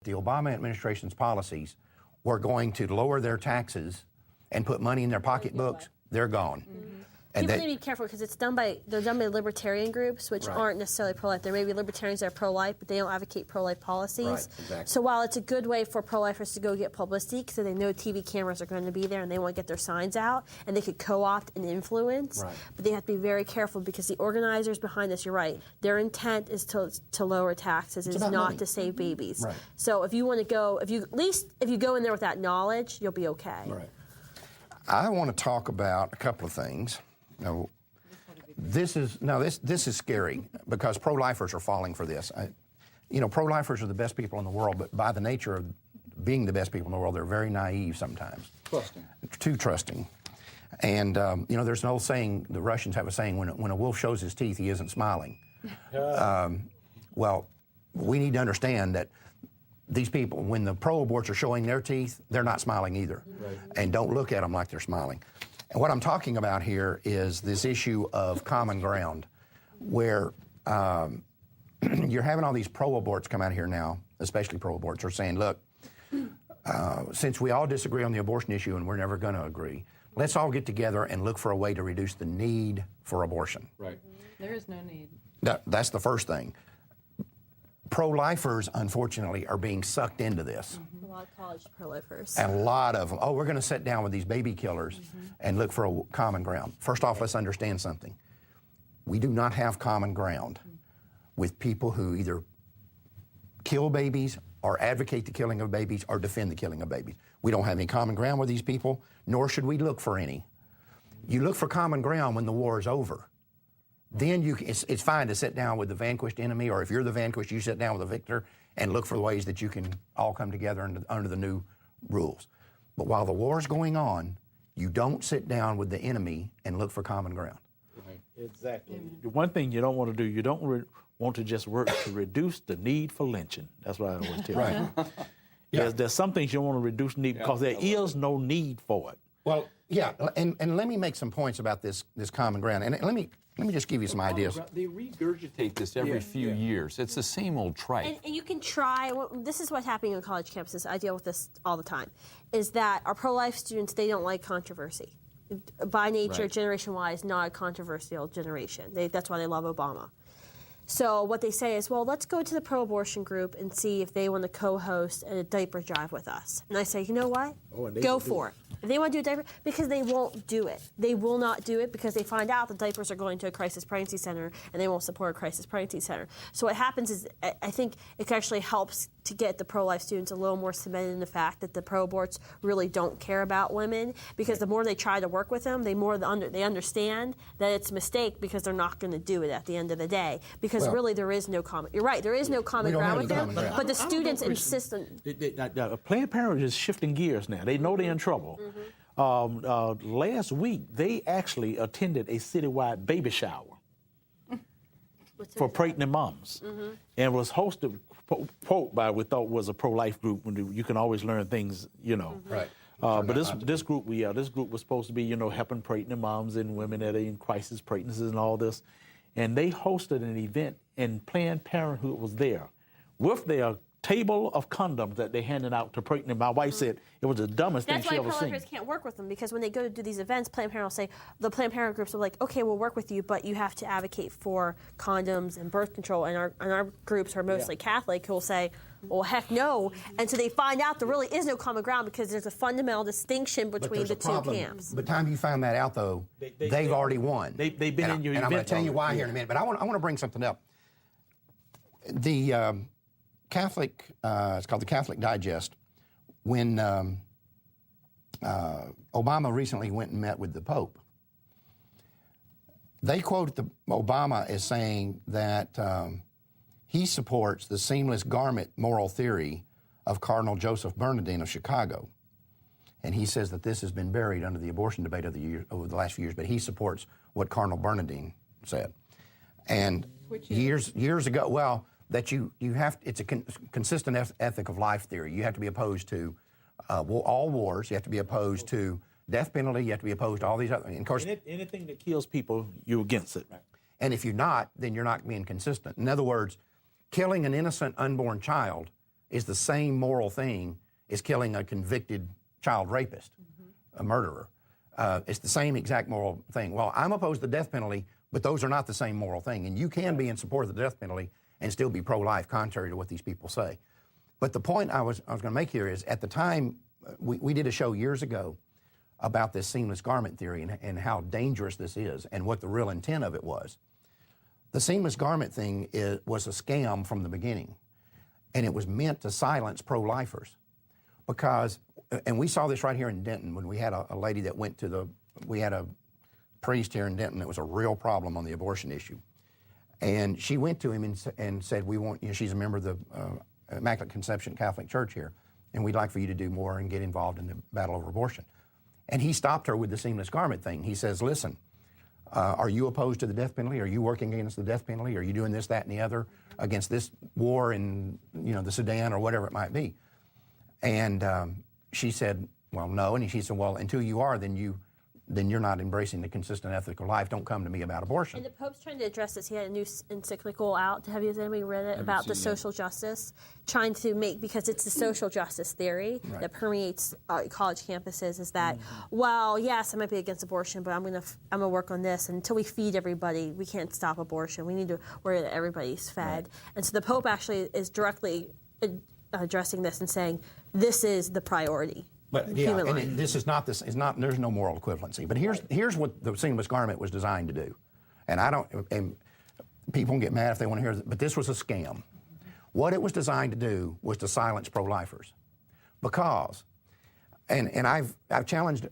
the Obama administration's policies were going to lower their taxes and put money in their pocketbooks, they're gone. People need to be careful because they're done by libertarian groups, which aren't necessarily pro-life. There may be libertarians that are pro-life, but they don't advocate pro-life policies. Right, exactly. So while it's a good way for pro-lifers to go get publicity, because they know TV cameras are going to be there and they want to get their signs out, and they could co-opt and influence, but they have to be very careful because the organizers behind this, you're right, their intent is to lower taxes, is not money. to save babies. Right. So if you want to go, if you go in there with that knowledge, you'll be okay. Right. I want to talk about a couple of things. No, this is scary because pro-lifers are falling for this. Pro-lifers are the best people in the world, but by the nature of being the best people in the world, they're very naive sometimes. Trusting. Too trusting. And, there's an old saying, the Russians have a saying, when a wolf shows his teeth, he isn't smiling. Well, we need to understand that these people, when the pro-aborts are showing their teeth, they're not smiling either. Right. And don't look at them like they're smiling. And what I'm talking about here is this issue of common ground, where you're having all these pro-aborts come out here now, especially pro-aborts, are saying, look, since we all disagree on the abortion issue and we're never going to agree, let's all get together and look for a way to reduce the need for abortion. Right. There is no need. That's the first thing. Pro-lifers, unfortunately, are being sucked into this. A lot of college pro-lifers. And a lot of them, we're going to sit down with these baby killers and look for a common ground. First off, let's understand something. We do not have common ground with people who either kill babies or advocate the killing of babies or defend the killing of babies. We don't have any common ground with these people, nor should we look for any. You look for common ground when the war is over. Then it's fine to sit down with the vanquished enemy, or if you're the vanquished, you sit down with the victor and look for the ways that you can all come together under the new rules. But while the war is going on, you don't sit down with the enemy and look for common ground. Right. Exactly. The one thing you don't want to do, you don't want to just work to reduce the need for lynching. That's what I always tell you. Yeah. There's some things you don't want to reduce the need because there is no need for it. Well, yeah, and let me make some points about this common ground, and let me just give you some ideas. They regurgitate this every few years. It's the same old tripe. And you can try, this is what's happening on college campuses, I deal with this all the time, is that our pro-life students, they don't like controversy. By nature, generation-wise, not a controversial generation. That's why they love Obama. So what they say is, well, let's go to the pro-abortion group and see if they want to co-host a diaper drive with us. And I say, you know what? Go for it. If they want to do a diaper, because they won't do it. They will not do it because they find out the diapers are going to a crisis pregnancy center and they won't support a crisis pregnancy center. So what happens is, I think it actually helps to get the pro-life students a little more cemented in the fact that the pro-aborts really don't care about women, because the more they try to work with them, they understand that it's a mistake because they're not going to do it at the end of the day. Because really there is no common, you're right, there is no common ground with them, but the students insist on... Planned Parenthood is shifting gears now. They know they're in trouble. Last week, they actually attended a citywide baby shower for pregnant moms, and was hosted, quote, by we thought was a pro-life group. When you can always learn things, Right. But this group was supposed to be, helping pregnant moms and women that are in crisis pregnancies and all this, and they hosted an event, and Planned Parenthood was there with their table of condoms that they handed out to pregnant. My wife said it was the dumbest thing she ever seen. That's why pro-lifers can't work with them, because when they go to do these events, Planned Parenthood will say, the Planned Parenthood groups are like, okay, we'll work with you, but you have to advocate for condoms and birth control. And our groups are mostly Catholic, who will say, well, heck no. And so they find out there really is no common ground because there's a fundamental distinction between the two camps. By the time you find that out, though, they've already won. They've been in your event. And I'm going to tell you why here in a minute. But I want to bring something up. The Catholic, it's called the Catholic Digest. When Obama recently went and met with the Pope, they quoted Obama as saying that he supports the seamless garment moral theory of Cardinal Joseph Bernardin of Chicago. And he says that this has been buried under the abortion debate over the last few years, but he supports what Cardinal Bernardin said. And years ago, well, that you have, it's a consistent ethic of life theory. You have to be opposed to all wars. You have to be opposed to death penalty. You have to be opposed to all these other. And of course, anything that kills people, you're against it. And if you're not, then you're not being consistent. In other words, killing an innocent unborn child is the same moral thing as killing a convicted child rapist, a murderer. It's the same exact moral thing. Well, I'm opposed to the death penalty, but those are not the same moral thing. And you can be in support of the death penalty and still be pro-life, contrary to what these people say. But the point I was going to make here is, at the time, we did a show years ago about this seamless garment theory and how dangerous this is and what the real intent of it was. The seamless garment thing was a scam from the beginning, and it was meant to silence pro-lifers. Because, and we saw this right here in Denton when we had a lady that went to we had a priest here in Denton that was a real problem on the abortion issue. And she went to him and said, we want, she's a member of the Immaculate Conception Catholic Church here, and we'd like for you to do more and get involved in the battle over abortion. And he stopped her with the seamless garment thing. He says, listen, are you opposed to the death penalty? Are you working against the death penalty? Are you doing this, that, and the other against this war in the Sudan or whatever it might be? And she said, well, no. And she said, well, until you are, then you're not embracing the consistent ethical life. Don't come to me about abortion. And the Pope's trying to address this. He had a new encyclical out. Has anybody read it? About the social justice, trying to make, because it's the social justice theory that permeates college campuses, is that, well, yes, I might be against abortion, but I'm gonna work on this. And until we feed everybody, we can't stop abortion. We need to worry that everybody's fed. Right. And so the Pope actually is directly addressing this and saying, this is the priority. But yeah, and this is not this is not. There's no moral equivalency. But here's what the seamless garment was designed to do, and people can get mad if they want to hear it. But this was a scam. What it was designed to do was to silence pro-lifers, because, and I've challenged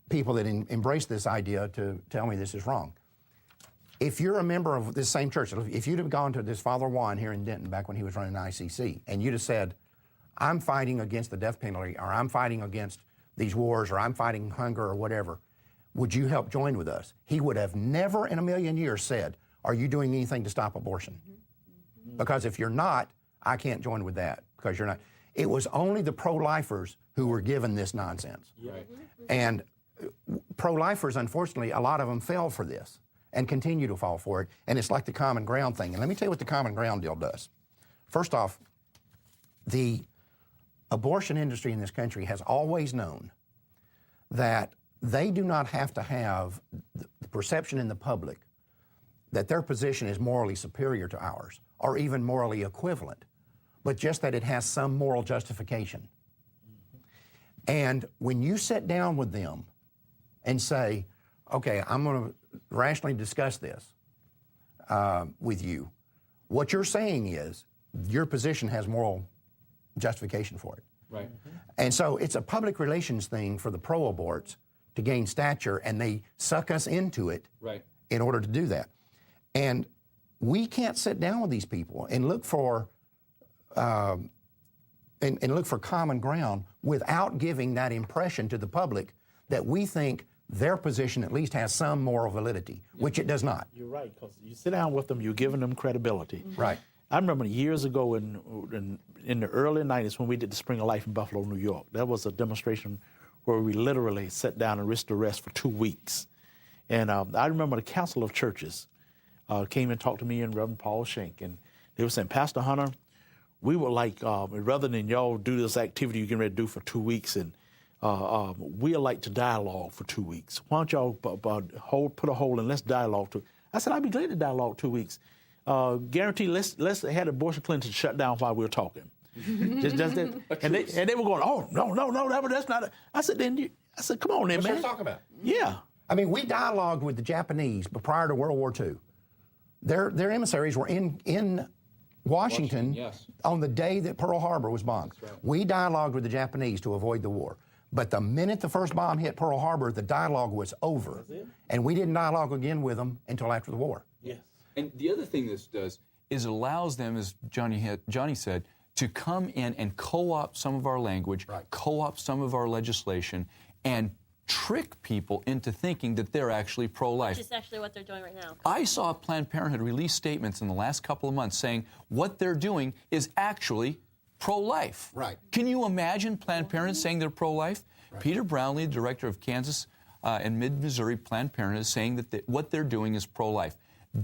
people that embrace this idea to tell me this is wrong. If you're a member of this same church, if you'd have gone to this Father Juan here in Denton back when he was running ICC, and you'd have said, I'm fighting against the death penalty, or I'm fighting against these wars, or I'm fighting hunger, or whatever, would you help join with us? He would have never in a million years said, are you doing anything to stop abortion? Because if you're not, I can't join with that, because you're not. It was only the pro-lifers who were given this nonsense. Right. And pro-lifers, unfortunately, a lot of them fell for this and continue to fall for it. And it's like the common ground thing. And let me tell you what the common ground deal does. First off, the abortion industry in this country has always known that they do not have to have the perception in the public that their position is morally superior to ours or even morally equivalent, but just that it has some moral justification. And when you sit down with them and say, okay, I'm going to rationally discuss this with you, what you're saying is your position has moral justification for it. Right. And so it's a public relations thing for the pro-aborts to gain stature, and they suck us into it in order to do that. And we can't sit down with these people and look for and look for common ground without giving that impression to the public that we think their position at least has some moral validity, which it does not. You're right, because you sit down with them, you're giving them credibility. Right. I remember years ago in the early 90s when we did the Spring of Life in Buffalo, New York. That was a demonstration where we literally sat down and risked arrest for 2 weeks. And I remember the Council of Churches came and talked to me and Reverend Paul Schenck, and they were saying, Pastor Hunter, we would like, rather than y'all do this activity you're getting ready to do for 2 weeks, and we'd like to dialogue for 2 weeks. Why don't y'all put a hold and let's dialogue. I said, I'd be glad to dialogue 2 weeks. Guarantee, let's have abortion clinics shut down while we were talking. And they were going, oh, no, that's not it. I said, come on then, man. Let's talk about it. Yeah. I mean, we dialogued with the Japanese prior to World War II. Their emissaries were in Washington on the day that Pearl Harbor was bombed. Right. We dialogued with the Japanese to avoid the war. But the minute the first bomb hit Pearl Harbor, the dialogue was over. And we didn't dialogue again with them until after the war. Yes. And the other thing this does is it allows them, as Johnny said, to come in and co-opt some of our language, co-opt some of our legislation, and trick people into thinking that they're actually pro-life. Which is actually what they're doing right now. I saw Planned Parenthood release statements in the last couple of months saying what they're doing is actually pro-life. Right. Can you imagine Planned Parenthood saying they're pro-life? Right. Peter Brownlee, the director of Kansas and Mid-Missouri Planned Parenthood, is saying that what they're doing is pro-life.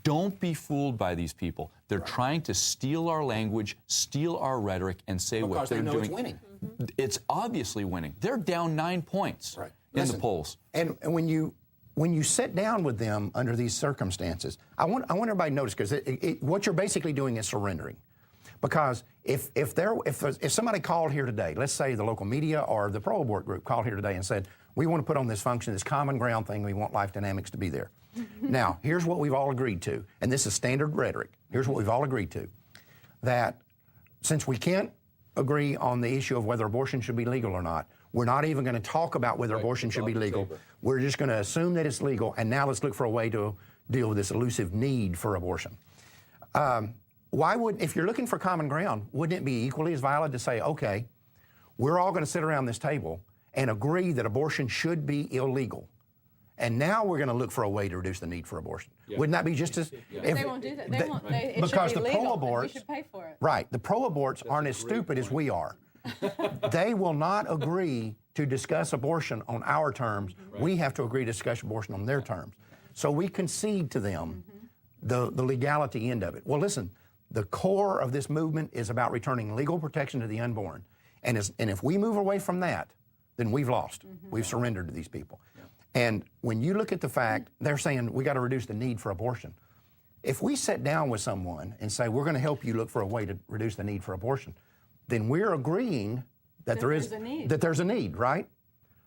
Don't be fooled by these people. They're trying to steal our language, steal our rhetoric, and say what Because they're they know doing. it's winning. It's obviously winning. They're down 9 points in the polls. And when you sit down with them under these circumstances, I want everybody to notice, because what you're basically doing is surrendering. Because if somebody called here today, let's say the local media or the pro-abort group called here today and said, we want to put on this function, this common ground thing, we want Life Dynamics to be there. Now, here's what we've all agreed to, and this is standard rhetoric. Here's what we've all agreed to, that since we can't agree on the issue of whether abortion should be legal or not, we're not even going to talk about whether abortion should be legal. We're just going to assume that it's legal, and now let's look for a way to deal with this elusive need for abortion. If you're looking for common ground, wouldn't it be equally as valid to say, okay, we're all going to sit around this table and agree that abortion should be illegal, and now we're going to look for a way to reduce the need for abortion? Wouldn't that be just as... They won't do that. They won't. It because should be the legal, pro-aborts... we should pay for it. Right. The pro-aborts aren't as stupid as we are. They will not agree to discuss abortion on our terms. We have to agree to discuss abortion on their terms. So we concede to them the legality end of it. Well, listen, the core of this movement is about returning legal protection to the unborn. And if we move away from that, then we've lost. We've surrendered to these people. And when you look at the fact, they're saying we got to reduce the need for abortion. If we sit down with someone and say, we're going to help you look for a way to reduce the need for abortion, then we're agreeing that there's a need, right?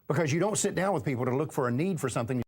Because you don't sit down with people to look for a need for something